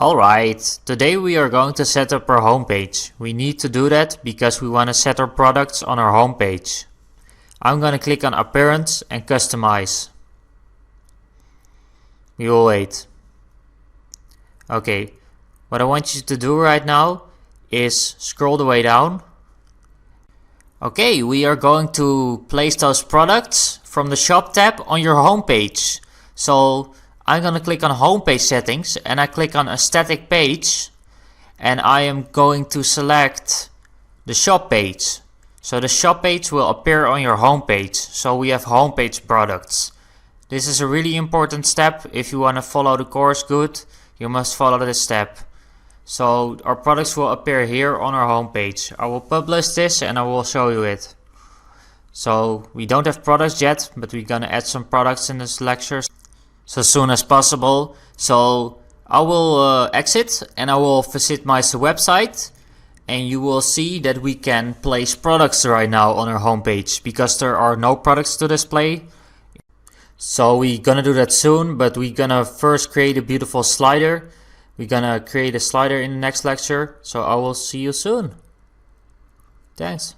Alright, today we are going to set up our homepage. We need to do that because we want to set our products on our homepage. I'm going to click on Appearance and Customize. We will wait. Okay, what I want you to do right now is scroll the way down. Okay, we are going to place those products from the Shop tab on your homepage. So I'm going to click on Homepage Settings and I click on a static page and I am going to select the Shop page. So the Shop page will appear on your homepage. So we have homepage products. This is a really important step. If you want to follow the course good, you must follow this step. So our products will appear here on our homepage. I will publish this and I will show you it. So we don't have products yet, but we're gonna add some products in this lecture so soon as possible. So I will exit and I will visit my website, and you will see that we can place products right now on our homepage because there are no products to display. So we're gonna do that soon, but we're gonna first create a beautiful slider. We're gonna create a slider in the next lecture, so I will see you soon. Thanks.